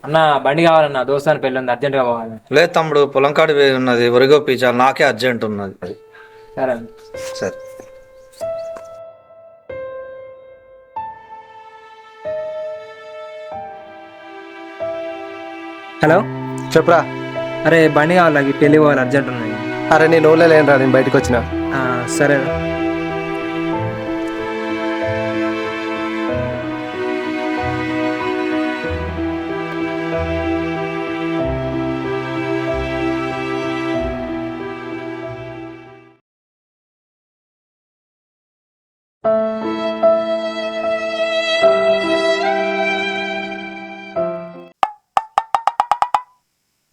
అన్న బండి కావాలన్న దోస్తాను పెళ్ళి ఉంది అర్జెంట్గా పోవాలి. లేదు తమ్ముడు, పొలం కాడి ఉన్నది, వరిగో పీచాలి, నాకే అర్జెంట్ ఉన్నది. సరే సరే. హలో చెప్పురా. అరే బండి కావాలి, పెళ్ళి పోవాలి, అర్జెంట్ ఉన్నాయి. అరే నేను ఊళ్ళో లేనురా, నేను బయటకు వచ్చిన. సరే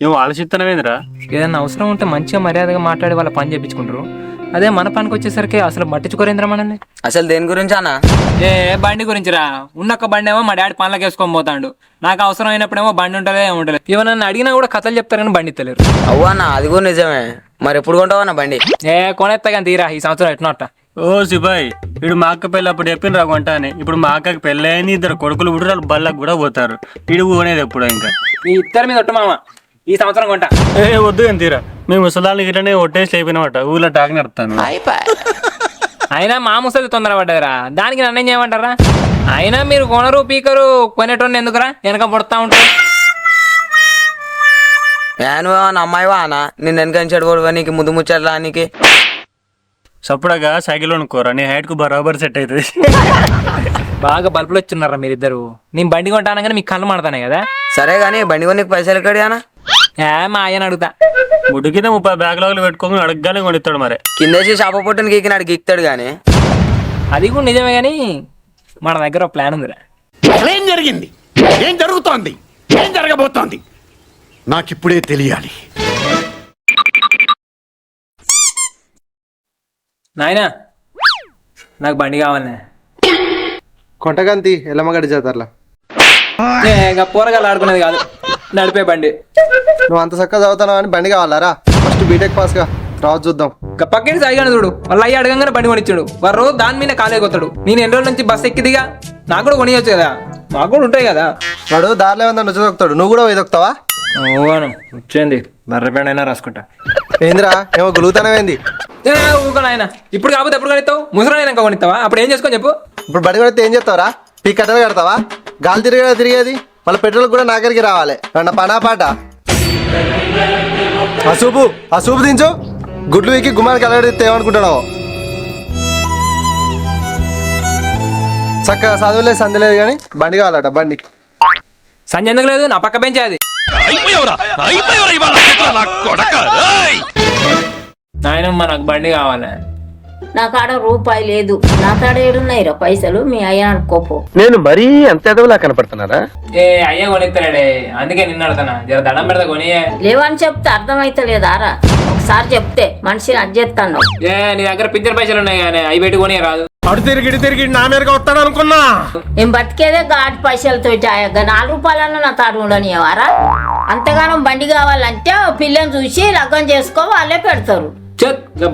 నువ్వు ఆలోచిస్తున్నావేంద్రా? ఏదన్నా అవసరం ఉంటే మంచిగా మర్యాదగా మాట్లాడి వాళ్ళ పని చేయించుకుంటారు. అదే మన పనికి వచ్చేసరికి అసలు పట్టించుకోరేంద్రా మనల్ని. అసలు దేని గురించి అన్న? ఏ బండి గురించి రా. ఉన్నొక్క బండి ఏమో మా డాడీ పనులకు వేసుకొని పోతాడు. నాకు అవసరం అయినప్పుడేమో బండి ఉంటుందే ఉండలేదు. ఏమన్నా అడిగినా కూడా కథలు చెప్తారు కానీ బండి తెలియరు. అవ్వన్న అది కూడా నిజమే. మరి ఎప్పుడు కొంటావన్న బండి? కొనేస్తా కానీ తీరా ఈ సంవత్సరం ఎట్లా అట్ట. ఓ సిబాయ్, వీడు మా అక్క పెళ్ళి అప్పుడు చెప్పిండ్రా కొంటా అని. ఇప్పుడు మా అక్కకి పెళ్ళని 2 కొడుకులు పుట్టి వాళ్ళు బళ్ళకు కూడా పోతారు. వీడు కొనేది ఎప్పుడు ఇంకా ఈ ఇద్దరి మీద ఒట్టు మామ, ఈ సంవత్సరం కొంటా. వద్దు కానీ తీరా, మేము ముసలాళ్ళకి గిట్లనే ఒట్టేసి అయిపోయినామట. ఊళ్ళో టాక్ నడుతాను. అయినా మా ముసలి తొందర పడ్డదిరా, దానికి నన్ను ఏం చేయమంటారా? అయినా మీరు కొనరు పీకరు, కొనేటోని ఎందుకురా వెనక పడుతూ ఉంటారు. నువ్వేమన్నా అమ్మాయివా అన్న? నిన్ను వెనక కూడా నీకు ముందు ముచ్చట్లా నీకు? సప్పుడగా సైకిల్ కొనుక్కోరా, నీ హైట్ కు బరాబర్ సెట్ అవుతుంది. బాగా బల్బులు వచ్చిన్నారా మీరిద్దరు. నేను బండి కొంటాను కానీ మీకు కళ్ళు మాడతానే కదా. సరే గానీ బండి కొనికి పైసలు ఎక్కడియానా? మా ఆయన అడుగుతా. ముడ్డు కింద 30 బ్యాగులు పెట్టుకోని అడగగానే కొనిస్తాడు. మరి కిందేసి చేప పొట్టుని గీకినాడు గీక్తాడు గానీ. అది కూడా నిజమే కానీ మన దగ్గర ఒక ప్లాన్ ఉందిరా. ఏం జరిగింది? ఏం జరుగుతోంది? ఏం జరగబోతోంది? నాకిప్పుడే తెలియాలి. నాయనా నాకు బండి కావాలనే. కొంటగంతి ఎల్లమ్మగడి జాతరలా. పోరగాళ్ళు ఆడుకునేది కాదు, నడిపే బండి. నువ్వు అంత చక్కగా చదువుతావు అని బండి కావాలరా? ఫస్ట్ బీటెక్ పాస్గా రావచ్చు చూద్దాం. పక్కకి సాయిగానే చూడు, వాళ్ళు అయ్యి అడగంగానే బండి కొనిచ్చాడు. వారు రోజు దాని మీద కాలే కొత్తాడు. నేను ఎన్ని రోజుల నుంచి బస్సు ఎక్కిదిగా, నాకు కూడా కొనియొచ్చు కదా, మాకు కూడా ఉంటాయి కదా. వాడు దారిలో ఏమన్నా నొచ్చుదొక్కుతాడు, నువ్వు కూడా ఎదొక్తావా? ఓను వచ్చేంది బర్రెపేడ అయినా రాసుకుంటా. ఏందిరా ఏమో గులుగుతానవేంది? ఊకో నాయన, ఇప్పుడు కాకపోతే ఎప్పుడు కొనిస్తావు? ముసరాయనక కొనిస్తావా? అప్పుడు ఏం చేసుకొని చెప్పు. ఇప్పుడు బండి కొడితే ఏం చేస్తావురా? పీ కట్టలు కడతావా? గాలి తిరిగేది మళ్ళీ పెట్రోల్ కూడా నాగరికి రావాలి. అన్న పనా పాట. ఆ సూపు దించు. గుడ్లు వీకి గుమ్మానికి అలగడితే ఏమనుకుంటున్నావు? చక్కగా చదువులేదు సంధి లేదు కానీ బండి కావాలట. బండి సంజయ్ ఎందుకు లేదు? నా పక్క బెంచ్ అది. నాయనమ్మ నాకు బండి కావాలి. నా కాడ రూపాయి లేదు. నా కాడ ఏడున్నాయిరా పైసలు? మీ అయ్యా అనుకోపో. నేను మరీ అంత ఎదవలా కనపడుతున్నారా? అయ్యే కొనిస్తాడే, అందుకే నిన్న అడతానా. జర దండం పెడతా కొని. లేవని చెప్తే అర్థమైతలేదారా? ఒకసారి చెప్తే మనిషిని అజ్జేస్తాను. నీ దగ్గర పింఛన్ పైసలు ఉన్నాయి కానీ అవి పెట్టి కొని రాదు. అడు తిరిగి నా మీదగా వస్తాడు అనుకున్నా. నేను బతికేదే ఘాటు పైసలతో. 4 రూపాయలన్నా నా తాడు ఉండనివారా? అంతగానో బండి కావాలంటే పిల్లని చూసి లగ్గం చేసుకో, వాళ్ళే పెడతారు.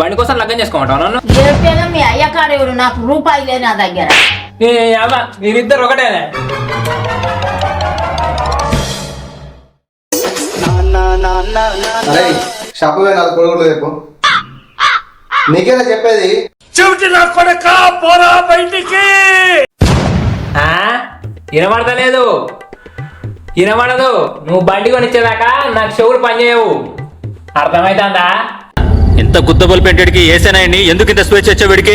బండి కోసం లగ్గం చేసుకోమంటావు నన్ను? ఏపేదో మీ అయ్య కాడేవుడు, నాకు రూపాయి లేదు నా దగ్గర. మీరిద్దరు ఒకటేనే. షాపు చెప్పు. నీకేనా చెప్పేది? వినబడతలేదు, వినబడదు. నువ్వు బండి కొనిచ్చేదాకా నాకు చెవులు పనిచేయవు, అర్థమైతుందా? ఎంత గుద్దబుల్ పెట్టేడికి ఏసేనాయండి, ఎందుకు ఇంత స్వేచ్ఛ వచ్చే వీడికి?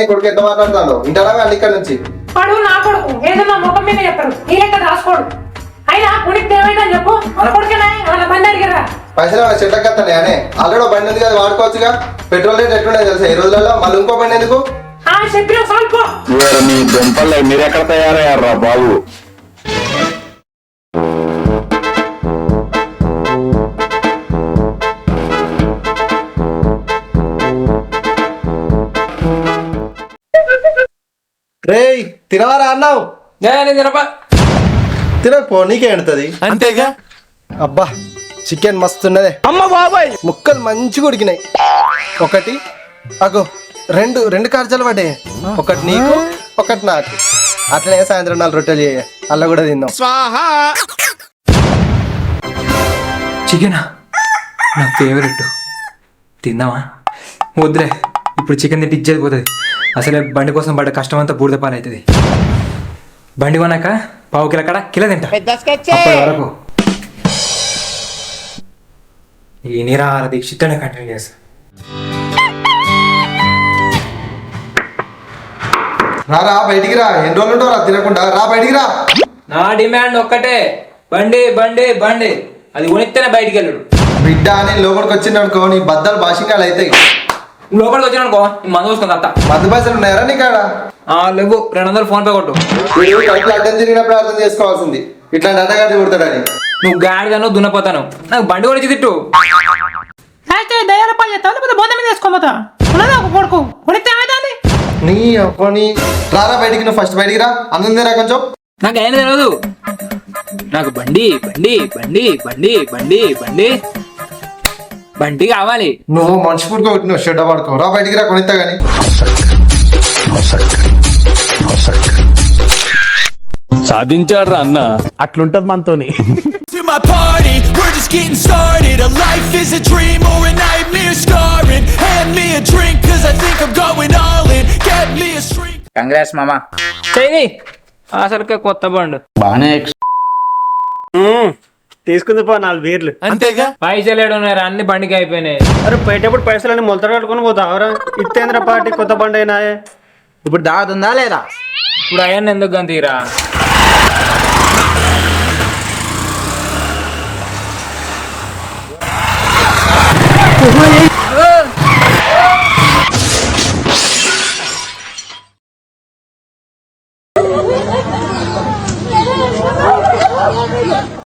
కొడుకు ఎంత మాట్లాడుతాను ఇంటరా ఇక్కడ నుంచి? వాడు నా కొడుకు, ఏదన్నా ముఖం మీద చెప్తారు, నీ లెక్క రాసుకోడు. అయినా కొడుకు ఏమైందని చెప్పు, మన కొడుకునే వాళ్ళ బండి అడిగారా? పైసలు చెట్లకు వస్తానే అనే ఆల్రెడీ బండి ఉంది కదా, వాడుకోవచ్చుగా. పెట్రోల్ రేట్ ఎట్లుండే తెలుసా ఈ రోజులలో? మళ్ళీ ఇంకో బండి ఎందుకు? చెప్పిన సాల్పో. మీ దెంపల్లో మీరెక్కడ తయారయ్యారా బాబు? రేయ్ తినవారా అన్నావు? తినకపో, నీకే ఎండుతుంది అంతేగా. అబ్బా చికెన్ మస్తున్నదే. అమ్మ బాబాయ్, ముక్కలు మంచిగా ఉడికినాయి. 1 అగో రెండు రెండు ఖర్చులు పడ్డాయి, ఒకటి నీకు ఒకటి నాకు. అట్లనే సాయంత్రం 4 రొట్టెలు చేయ, అల్ల కూడా తిందాం. చికెనా నా ఫేవరెట్, తిందామా? వద్దులే, ఇప్పుడు చికెన్ తింటే ఇచ్చేది పోతుంది. అసలే బండి కోసం పడ్డ కష్టం అంతా బూడిద పాలవుతుంది. బండి కొన్నాక పావు కిలో కాడ కిలో తింటా. అప్పటి వరకు ఈ నిరాహార దీక్షితోనే కంటిన్యూ చేస్తా. రా బయటికి రా, ఎన్ని రోజులు ఉంటావు రా తినకుండా, రా బయటికి రా. నా డిమాండ్ ఒక్కటే, బండి బండి బండి. అది కొనిస్తేనే బయటికి వెళ్ళడు. బిడ్డ అని లోపలికి వచ్చింది అనుకో, నీ బద్దలు భాషింగాలు అవుతాయి. లోపలికి వచ్చిన అనుకో మందు వస్తుంది అత్త. మందు పైసలు ఉన్నాయరా నీ కాడ? లేవు, 200 ఫోన్ పే కొట్టు. వీడు కడుపులో అడ్డం తిరిగినప్పుడు అర్థం చేసుకోవాల్సింది, ఇట్లాంటి అడ్డగాడి కొడతాడని. నువ్వు గాడిదను దున్నపోతాను, నాకు బండి కొనిచ్చి తిట్టు. అయితే దయాల పాలు చేస్తావు లేకపోతే బోధ మీద వేసుకోపోతా ఉన్నదా ఒక కొడుకు కొనిస్తే ఏమైతుంది? నీ అప్పని రారా బయటికి, నువ్వు ఫస్ట్ బయటికి రా. అందరా కొంచెం నాకు అయినా తెలియదు. నాకు బండి బండి బండి బండి బండి బండి బండి కావాలి. నువ్వు మనిషి పుట్టుకో, నువ్వు షెడ్ పడుకో. రా బయటికి రా, కొనిస్తా గానీ. సాధించాడు రా అన్న. అట్లుంటది మనతోని. To my party, we're just getting started. A life is a dream or a nightmare scarring. Hand me a drink cause I think I'm going all in. Get me a shrink. Congrats మామా. చెయ్యి, అసలుకే కొత్త బండు. బాగానే తీసుకుంది పో 4 బీర్లు. అంతేగా. పైసలు ఏడు ఉన్నాయి, అన్ని బండికి అయిపోయినాయి. అరే పోయేటప్పుడు పైసలన్నీ మొలత కట్టుకొని పోతావరా? ఇత్తేంద్ర పార్టీ కొత్త బండి అయినా. ఇప్పుడు దాగుతుందా లేదా? ఇప్పుడు అయ్యాన్ని ఎందుకు గంతీరా?